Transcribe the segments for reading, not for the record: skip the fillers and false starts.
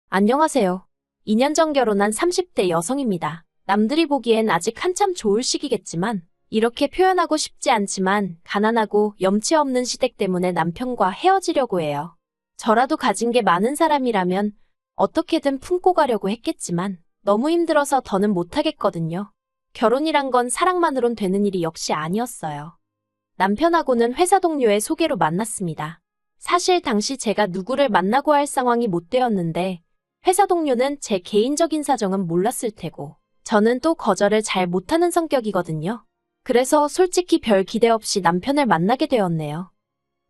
안녕하세요. 2년 전 결혼한 30대 여성입니다. 남들이 보기엔 아직 한참 좋을 시기겠지만 이렇게 표현하고 싶지 않지만 가난하고 염치 없는 시댁 때문에 남편과 헤어지려고 해요. 저라도 가진 게 많은 사람이라면 어떻게든 품고 가려고 했겠지만 너무 힘들어서 더는 못하겠거든요. 결혼이란 건 사랑만으론 되는 일이 역시 아니었어요. 남편하고는 회사 동료의 소개로 만났습니다. 사실 당시 제가 누구를 만나고 할 상황이 못 되었는데 회사 동료는 제 개인적인 사정은 몰랐을 테고 저는 또 거절을 잘 못하는 성격이거든요. 그래서 솔직히 별 기대 없이 남편을 만나게 되었네요.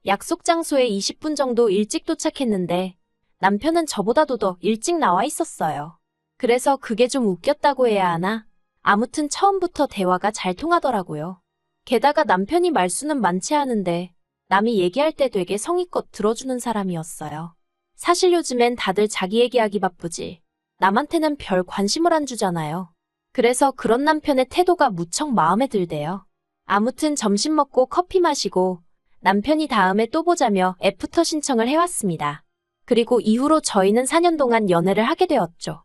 약속 장소에 20분 정도 일찍 도착했는데 남편은 저보다도 더 일찍 나와 있었어요. 그래서 그게 좀 웃겼다고 해야 하나? 아무튼 처음부터 대화가 잘 통하더라고요. 게다가 남편이 말수는 많지 않은데 남이 얘기할 때 되게 성의껏 들어주는 사람이었어요. 사실 요즘엔 다들 자기 얘기하기 바쁘지 남한테는 별 관심을 안 주잖아요. 그래서 그런 남편의 태도가 무척 마음에 들대요. 아무튼 점심 먹고 커피 마시고 남편이 다음에 또 보자며 애프터 신청을 해왔습니다. 그리고 이후로 저희는 4년 동안 연애를 하게 되었죠.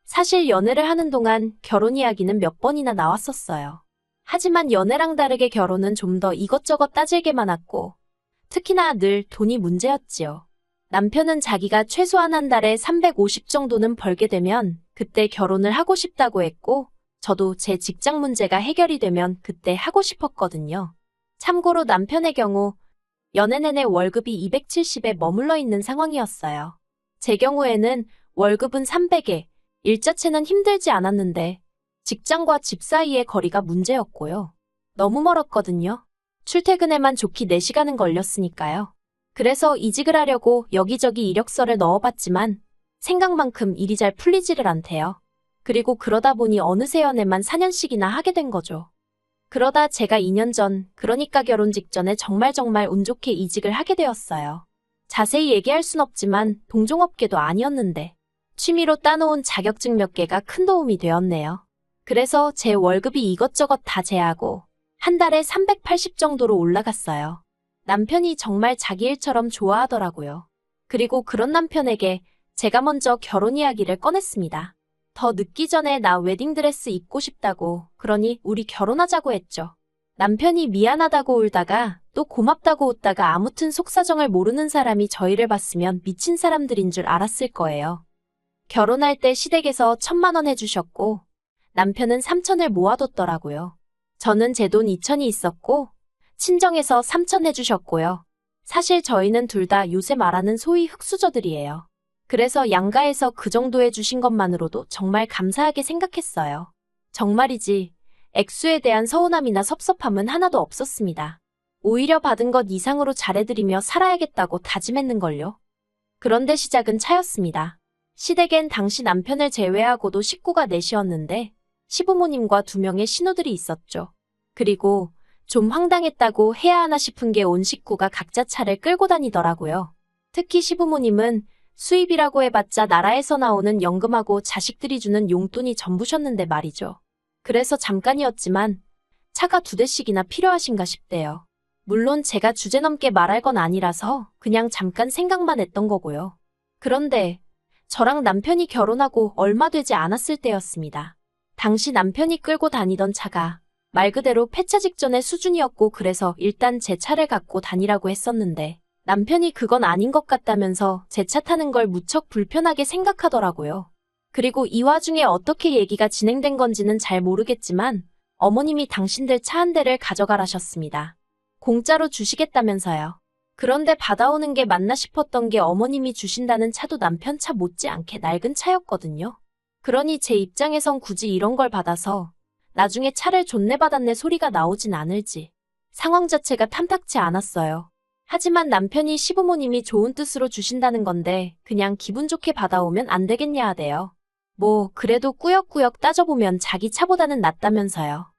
사실 연애를 하는 동안 결혼 이야기는 몇 번이나 나왔었어요. 하지만 연애랑 다르게 결혼은 좀 더 이것저것 따질 게 많았고 특히나 늘 돈이 문제였지요. 남편은 자기가 최소한 한 달에 350 정도는 벌게 되면 그때 결혼을 하고 싶다고 했고 저도 제 직장 문제가 해결이 되면 그때 하고 싶었거든요. 참고로 남편의 경우 연애 내내 월급이 270에 머물러 있는 상황이었어요. 제 경우에는 월급은 300에 일 자체는 힘들지 않았는데 직장과 집 사이의 거리가 문제였고요. 너무 멀었거든요. 출퇴근에만 좋게 4시간은 걸렸으니까요. 그래서 이직을 하려고 여기저기 이력서를 넣어봤지만 생각만큼 일이 잘 풀리지를 않대요. 그리고 그러다 보니 어느새 연애만 4년씩이나 하게 된 거죠. 그러다 제가 2년 전, 그러니까 결혼 직전에 정말 운 좋게 이직을 하게 되었어요. 자세히 얘기할 순 없지만 동종업계도 아니었는데 취미로 따놓은 자격증 몇 개가 큰 도움이 되었네요. 그래서 제 월급이 이것저것 다 제하고 한 달에 380 정도로 올라갔어요. 남편이 정말 자기 일처럼 좋아하더라고요. 그리고 그런 남편에게 제가 먼저 결혼 이야기를 꺼냈습니다. 더 늦기 전에 나 웨딩드레스 입고 싶다고, 그러니 우리 결혼하자고 했죠. 남편이 미안하다고 울다가 또 고맙다고 웃다가 아무튼 속사정을 모르는 사람이 저희를 봤으면 미친 사람들인 줄 알았을 거예요. 결혼할 때 시댁에서 1,000만 원 해주셨고 남편은 3,000을 모아뒀더라고요. 저는 제 돈 2,000이 있었고 친정에서 3,000 해주셨고요. 사실 저희는 둘 다 요새 말하는 소위 흙수저들이에요. 그래서 양가에서 그 정도 해주신 것만으로도 정말 감사하게 생각했어요. 정말이지 액수에 대한 서운함이나 섭섭함은 하나도 없었습니다. 오히려 받은 것 이상으로 잘해드리며 살아야겠다고 다짐했는걸요. 그런데 시작은 차였습니다. 시댁엔 당시 남편을 제외하고도 식구가 넷이었는데 시부모님과 2명의 신우들이 있었죠. 그리고 좀 황당했다고 해야 하나 싶은 게 온 식구가 각자 차를 끌고 다니더라고요. 특히 시부모님은 수입이라고 해봤자 나라에서 나오는 연금하고 자식들이 주는 용돈이 전부셨는데 말이죠. 그래서 잠깐이었지만 차가 2대씩이나 필요하신가 싶대요. 물론 제가 주제넘게 말할 건 아니라서 그냥 잠깐 생각만 했던 거고요. 그런데 저랑 남편이 결혼하고 얼마 되지 않았을 때였습니다. 당시 남편이 끌고 다니던 차가 말 그대로 폐차 직전의 수준이었고 그래서 일단 제 차를 갖고 다니라고 했었는데 남편이 그건 아닌 것 같다면서 제 차 타는 걸 무척 불편하게 생각하더라고요. 그리고 이 와중에 어떻게 얘기가 진행된 건지는 잘 모르겠지만 어머님이 당신들 차 한 대를 가져가라셨습니다. 공짜로 주시겠다면서요. 그런데 받아오는 게 맞나 싶었던 게 어머님이 주신다는 차도 남편 차 못지않게 낡은 차였거든요. 그러니 제 입장에선 굳이 이런 걸 받아서 나중에 차를 존내받았네 소리가 나오진 않을지 상황 자체가 탐탁치 않았어요. 하지만 남편이 시부모님이 좋은 뜻으로 주신다는 건데 그냥 기분 좋게 받아오면 안 되겠냐 하대요. 뭐 그래도 꾸역꾸역 따져보면 자기 차보다는 낫다면서요.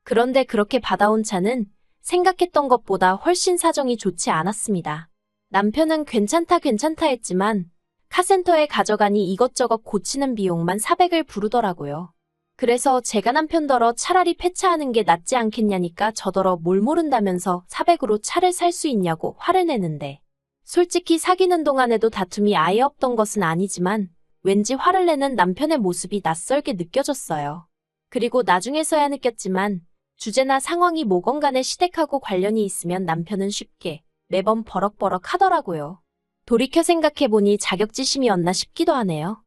그런데 그렇게 받아온 차는 생각했던 것보다 훨씬 사정이 좋지 않았습니다. 남편은 괜찮다 했지만 카센터에 가져가니 이것저것 고치는 비용만 400을 부르더라고요. 그래서 제가 남편더러 차라리 폐차하는 게 낫지 않겠냐니까 저더러 뭘 모른다면서 400으로 차를 살 수 있냐고 화를 내는데 솔직히 사귀는 동안에도 다툼이 아예 없던 것은 아니지만 왠지 화를 내는 남편의 모습이 낯설게 느껴졌어요. 그리고 나중에서야 느꼈지만 주제나 상황이 뭐건 간에 시댁하고 관련이 있으면 남편은 쉽게 매번 버럭버럭 하더라고요. 돌이켜 생각해보니 자격지심이었나 싶기도 하네요.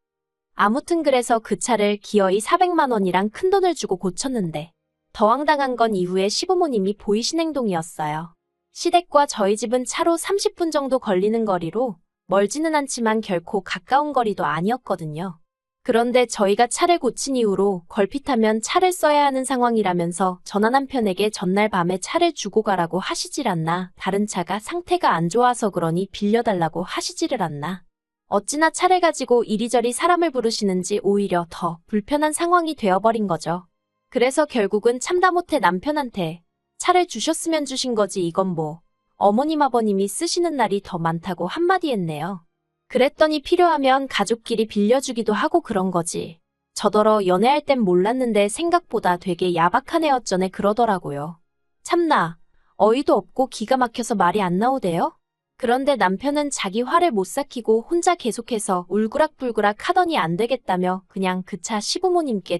아무튼 그래서 그 차를 기어이 400만 원이랑 큰돈을 주고 고쳤는데 더 황당한 건 이후에 시부모님이 보이신 행동이었어요. 시댁과 저희 집은 차로 30분 정도 걸리는 거리로 멀지는 않지만 결코 가까운 거리도 아니었거든요. 그런데 저희가 차를 고친 이후로 걸핏하면 차를 써야 하는 상황이라면서 전화 남편에게 전날 밤에 차를 주고 가라고 하시질 않나, 다른 차가 상태가 안 좋아서 그러니 빌려달라고 하시지를 않나. 어찌나 차를 가지고 이리저리 사람을 부르시는지 오히려 더 불편한 상황이 되어버린 거죠. 그래서 결국은 참다 못해 남편한테 차를 주셨으면 주신 거지 이건 뭐 어머님 아버님이 쓰시는 날이 더 많다고 한마디 했네요. 그랬더니 필요하면 가족끼리 빌려주기도 하고 그런 거지. 저더러 연애할 땐 몰랐는데 생각보다 되게 야박하네 어쩌네 그러더라고요. 참나, 어이도 없고 기가 막혀서 말이 안 나오대요? 그런데 남편은 자기 화를 못 삭히고 혼자 계속해서 울그락불그락 하더니 안 되겠다며 그냥 그 차 시부모님께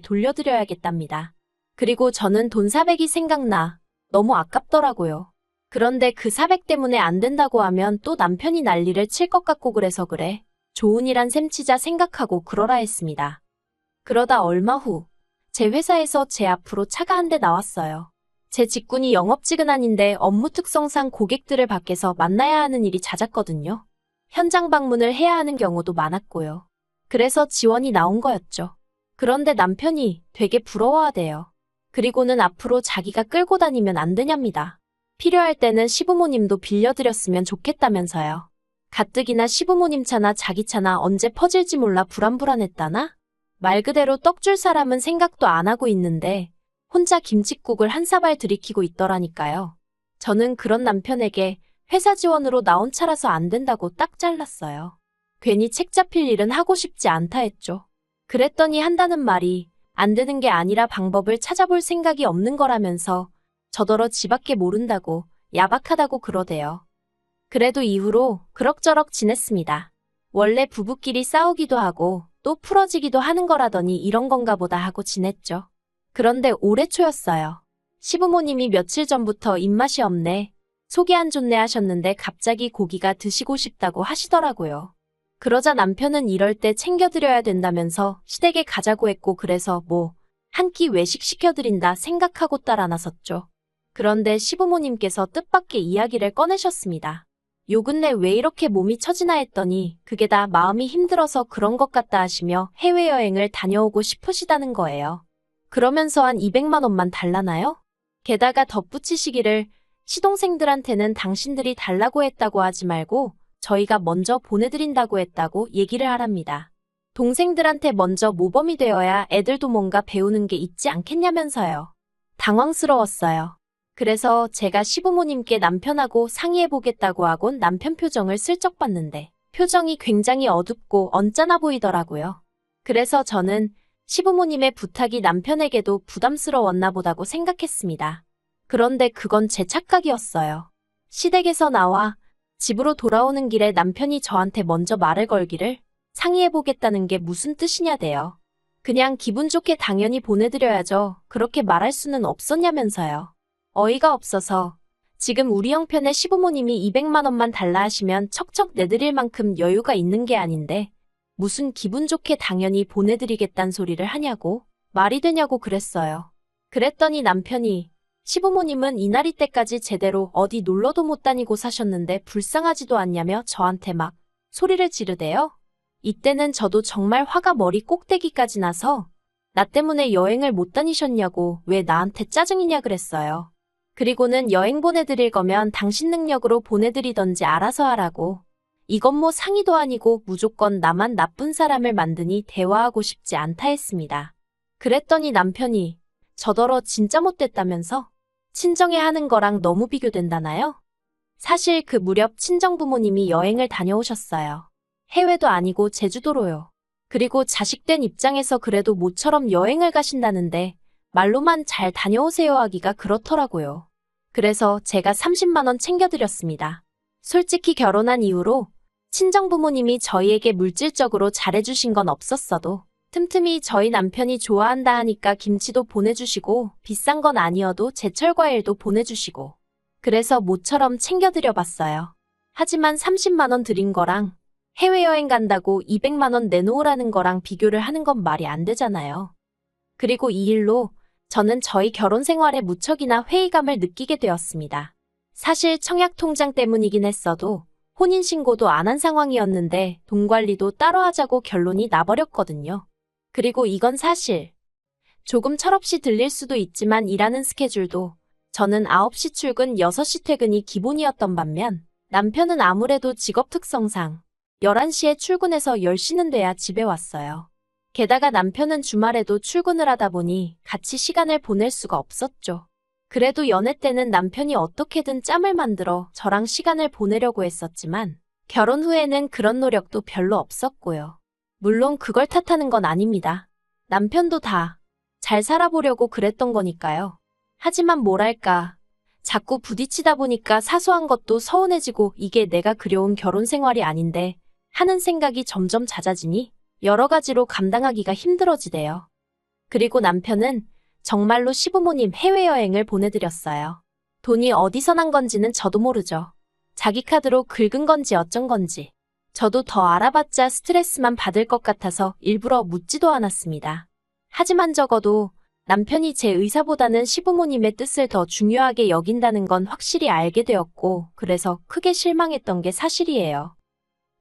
돌려드려야겠답니다. 그리고 저는 돈 400이 생각나. 너무 아깝더라고요. 그런데 그 400 때문에 안 된다고 하면 또 남편이 난리를 칠 것 같고 그래서 그래. 좋은 일 한 셈 치자 생각하고 그러라 했습니다. 그러다 얼마 후 제 회사에서 제 앞으로 차가 한 대 나왔어요. 제 직군이 영업직은 업무 특성상 고객들을 밖에서 만나야 하는 일이 잦았거든요. 현장 방문을 해야 하는 경우도 많았고요. 그래서 지원이 나온 거였죠. 그런데 남편이 되게 부러워하대요. 그리고는 앞으로 자기가 끌고 다니면 안 되냐입니다. 필요할 때는 시부모님도 빌려드렸으면 좋겠다면서요. 가뜩이나 시부모님 차나 자기 차나 언제 퍼질지 몰라 불안불안했다나? 말 그대로 떡줄 사람은 생각도 안 하고 있는데 혼자 김칫국을 한 사발 들이키고 있더라니까요. 저는 그런 남편에게 회사 지원으로 나온 차라서 안 된다고 딱 잘랐어요. 괜히 책 잡힐 일은 하고 싶지 않다 했죠. 그랬더니 한다는 말이 안 되는 게 아니라 방법을 찾아볼 생각이 없는 거라면서 저더러 지밖에 모른다고 야박하다고 그러대요. 그래도 이후로 그럭저럭 지냈습니다. 원래 부부끼리 싸우기도 하고 또 풀어지기도 하는 거라더니 이런 건가 보다 하고 지냈죠. 그런데 올해 초였어요. 시부모님이 며칠 전부터 입맛이 없네, 속이 안 좋네 하셨는데 갑자기 고기가 드시고 싶다고 하시더라고요. 그러자 남편은 이럴 때 챙겨드려야 된다면서 시댁에 가자고 했고 그래서 뭐 한 끼 외식 시켜드린다 생각하고 따라 나섰죠. 그런데 시부모님께서 뜻밖의 이야기를 꺼내셨습니다. 요 근래 왜 이렇게 몸이 처지나 했더니 그게 다 마음이 힘들어서 그런 것 같다 하시며 해외여행을 다녀오고 싶으시다는 거예요. 그러면서 한 200만 원만 달라나요? 게다가 덧붙이시기를 시동생들한테는 당신들이 달라고 했다고 하지 말고 저희가 먼저 보내드린다고 했다고 얘기를 하랍니다. 동생들한테 먼저 모범이 되어야 애들도 뭔가 배우는 게 있지 않겠냐면서요. 당황스러웠어요. 그래서 제가 시부모님께 남편하고 상의해보겠다고 하곤 남편 표정을 슬쩍 봤는데 표정이 굉장히 어둡고 언짢아 보이더라고요. 그래서 저는 시부모님의 부탁이 남편에게도 부담스러웠나 보다고 생각했습니다. 그런데 그건 제 착각이었어요. 시댁에서 나와 집으로 돌아오는 길에 남편이 저한테 먼저 말을 걸기를 상의해보겠다는 게 무슨 뜻이냐대요. 그냥 기분 좋게 당연히 보내드려야죠. 그렇게 말할 수는 없었냐면서요. 어이가 없어서 지금 우리 형편의 시부모님이 200만 원만 달라 하시면 척척 내드릴 만큼 여유가 있는 게 아닌데 무슨 기분 좋게 당연히 보내드리겠단 소리를 하냐고, 말이 되냐고 그랬어요. 그랬더니 남편이 시부모님은 이날이 때까지 제대로 어디 놀러도 못 다니고 사셨는데 불쌍하지도 않냐며 저한테 막 소리를 지르대요. 이때는 저도 정말 화가 머리 꼭대기까지 나서 나 때문에 여행을 못 다니셨냐고 왜 나한테 짜증이냐 그랬어요. 그리고는 여행 보내드릴 거면 당신 능력으로 보내드리던지 알아서 하라고. 이건 뭐 상의도 아니고 무조건 나만 나쁜 사람을 만드니 대화하고 싶지 않다 했습니다. 그랬더니 남편이 저더러 진짜 못됐다면서 친정에 하는 거랑 너무 비교된다나요? 사실 그 무렵 친정부모님이 여행을 다녀오셨어요. 해외도 아니고 제주도로요. 그리고 자식된 입장에서 그래도 모처럼 여행을 가신다는데 말로만 잘 다녀오세요 하기가 그렇더라고요. 그래서 제가 30만 원 챙겨드렸습니다. 솔직히 결혼한 이후로 친정부모님이 저희에게 물질적으로 잘해주신 건 없었어도 틈틈이 저희 남편이 좋아한다 하니까 김치도 보내주시고 비싼 건 아니어도 제철 과일도 보내주시고 그래서 모처럼 챙겨드려 봤어요. 하지만 30만 원 드린 거랑 해외여행 간다고 200만 원 내놓으라는 거랑 비교를 하는 건 말이 안 되잖아요. 그리고 이 일로 저는 저희 결혼 생활에 무척이나 회의감을 느끼게 되었습니다. 사실 청약통장 때문이긴 했어도 혼인신고도 안 한 상황이었는데 돈 관리도 따로 하자고 결론이 나버렸거든요. 그리고 이건 사실 조금 철없이 들릴 수도 있지만 일하는 스케줄도 저는 9시 출근 6시 퇴근이 기본이었던 반면 남편은 아무래도 직업 특성상 11시에 출근해서 10시는 돼야 집에 왔어요. 게다가 남편은 주말에도 출근을 하다 보니 같이 시간을 보낼 수가 없었죠. 그래도 연애 때는 남편이 어떻게든 짬을 만들어 저랑 시간을 보내려고 했었지만 결혼 후에는 그런 노력도 별로 없었고요. 물론 그걸 탓하는 건 아닙니다. 남편도 다 잘 살아보려고 그랬던 거니까요. 하지만 뭐랄까, 자꾸 부딪히다 보니까 사소한 것도 서운해지고 이게 내가 그려온 결혼 생활이 아닌데 하는 생각이 점점 잦아지니 여러 가지로 감당하기가 힘들어지대요. 그리고 남편은 정말로 시부모님 해외여행을 보내드렸어요. 돈이 어디서 난 건지는 저도 모르죠. 자기 카드로 긁은 건지 어쩐 건지. 저도 더 알아봤자 스트레스만 받을 것 같아서 일부러 묻지도 않았습니다. 하지만 적어도 남편이 제 의사보다는 시부모님의 뜻을 더 중요하게 여긴다는 건 확실히 알게 되었고 그래서 크게 실망했던 게 사실이에요.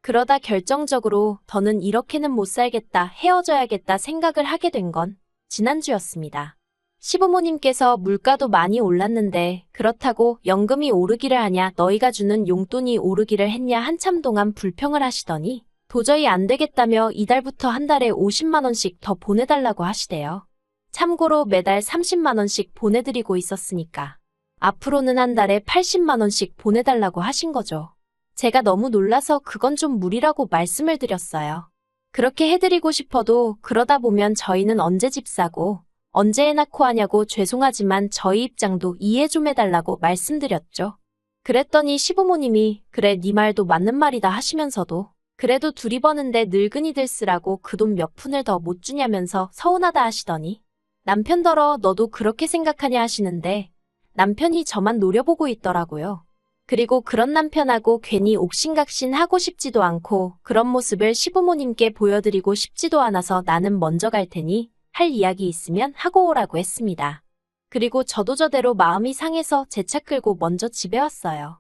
그러다 결정적으로 더는 이렇게는 못 살겠다, 헤어져야겠다 생각을 하게 된 건 지난주였습니다. 시부모님께서 물가도 많이 올랐는데 그렇다고 연금이 오르기를 하냐 너희가 주는 용돈이 오르기를 했냐 한참 동안 불평을 하시더니 도저히 안 되겠다며 이달부터 한 달에 50만 원씩 더 보내달라고 하시대요. 참고로 매달 30만 원씩 보내드리고 있었으니까 앞으로는 한 달에 80만 원씩 보내달라고 하신 거죠. 제가 너무 놀라서 그건 좀 무리라고 말씀을 드렸어요. 그렇게 해드리고 싶어도 그러다 보면 저희는 언제 집 사고 언제 애 낳고 하냐고 죄송하지만 저희 입장도 이해 좀 해달라고 말씀드렸죠. 그랬더니 시부모님이 그래 네 말도 맞는 말이다 하시면서도 그래도 둘이 버는데 늙은이들 쓰라고 그 돈 몇 푼을 더 못 주냐면서 서운하다 하시더니 남편더러 너도 그렇게 생각하냐 하시는데 남편이 저만 노려보고 있더라고요. 그리고 그런 남편하고 괜히 옥신각신 하고 싶지도 않고 그런 모습을 시부모님께 보여드리고 싶지도 않아서 나는 먼저 갈 테니 할 이야기 있으면 하고 오라고 했습니다. 그리고 저도 저대로 마음이 상해서 제 차 끌고 먼저 집에 왔어요.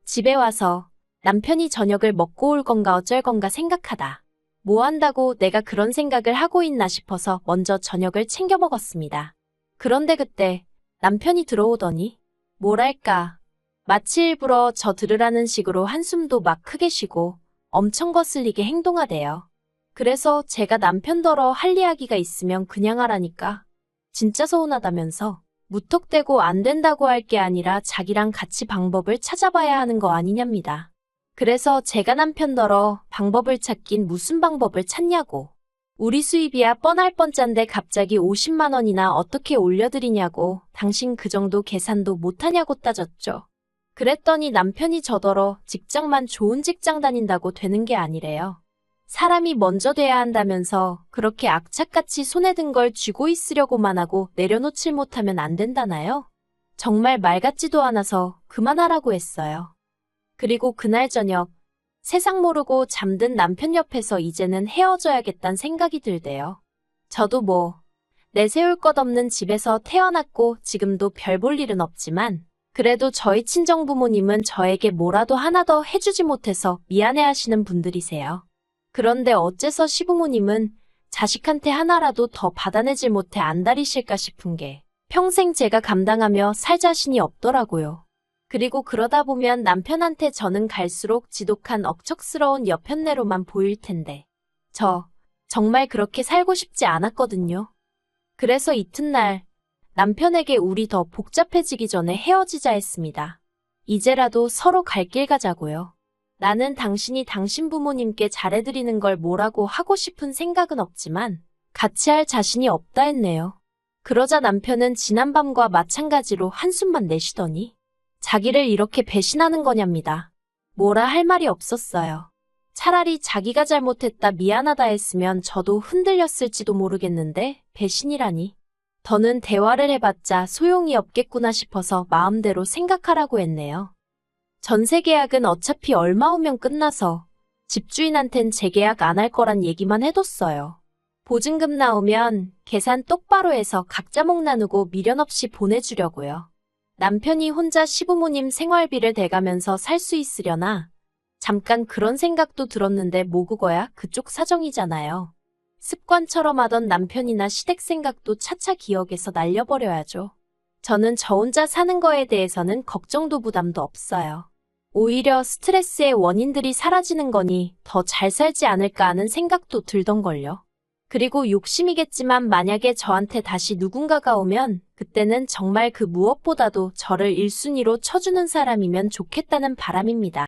집에 와서 남편이 저녁을 먹고 올 건가 어쩔 건가 생각하다. 뭐 한다고 내가 그런 생각을 하고 있나 싶어서 먼저 저녁을 챙겨 먹었습니다. 그런데 그때 남편이 들어오더니 뭐랄까 마치 일부러 저 들으라는 식으로 한숨도 막 크게 쉬고 엄청 거슬리게 행동하대요. 그래서 제가 남편더러 할 이야기가 있으면 그냥 하라니까 진짜 서운하다면서 무턱대고 안 된다고 할 게 아니라 자기랑 같이 방법을 찾아봐야 하는 거 아니냐입니다. 그래서 제가 남편더러 방법을 찾긴 무슨 방법을 찾냐고. 우리 수입이야 뻔할 뻔짠데 갑자기 50만 원이나 어떻게 올려드리냐고 당신 그 정도 계산도 못하냐고 따졌죠. 그랬더니 남편이 저더러 직장만 좋은 직장 다닌다고 되는 게 아니래요. 사람이 먼저 돼야 한다면서 그렇게 악착같이 손에 든 걸 쥐고 있으려고만 하고 내려놓질 못하면 안 된다나요? 정말 말 같지도 않아서 그만하라고 했어요. 그리고 그날 저녁 세상 모르고 잠든 남편 옆에서 이제는 헤어져야겠단 생각이 들대요. 저도 뭐 내세울 것 없는 집에서 태어났고 지금도 별 볼 일은 없지만 그래도 저희 친정부모님은 저에게 뭐라도 하나 더 해주지 못해서 미안해하시는 분들이세요. 그런데 어째서 시부모님은 자식한테 하나라도 더 받아내질 못해 안달이실까 싶은 게 평생 제가 감당하며 살 자신이 없더라고요. 그리고 그러다 보면 남편한테 저는 갈수록 지독한 억척스러운 여편네로만 보일 텐데 저 정말 그렇게 살고 싶지 않았거든요. 그래서 이튿날 남편에게 우리 더 복잡해지기 전에 헤어지자 했습니다. 이제라도 서로 갈 길 가자고요. 나는 당신이 당신 부모님께 잘해드리는 걸 뭐라고 하고 싶은 생각은 없지만 같이 할 자신이 없다 했네요. 그러자 남편은 지난밤과 마찬가지로 한숨만 내쉬더니 자기를 이렇게 배신하는 거냐입니다. 뭐라 할 말이 없었어요. 차라리 자기가 잘못했다 미안하다 했으면 저도 흔들렸을지도 모르겠는데 배신이라니. 더는 대화를 해봤자 소용이 없겠구나 싶어서 마음대로 생각하라고 했네요. 전세 계약은 어차피 얼마 후면 끝나서 집주인한텐 재계약 안 할 거란 얘기만 해뒀어요. 보증금 나오면 계산 똑바로 해서 각자 목 나누고 미련 없이 보내주려고요. 남편이 혼자 시부모님 생활비를 대가면서 살 수 있으려나? 잠깐 그런 생각도 들었는데 뭐 그거야 그쪽 사정이잖아요. 습관처럼 하던 남편이나 시댁 생각도 차차 기억에서 날려버려야죠. 저는 저 혼자 사는 거에 대해서는 걱정도 부담도 없어요. 오히려 스트레스의 원인들이 사라지는 거니 더 잘 살지 않을까 하는 생각도 들던걸요. 그리고 욕심이겠지만 만약에 저한테 다시 누군가가 오면 그때는 정말 그 무엇보다도 저를 1순위로 쳐주는 사람이면 좋겠다는 바람입니다.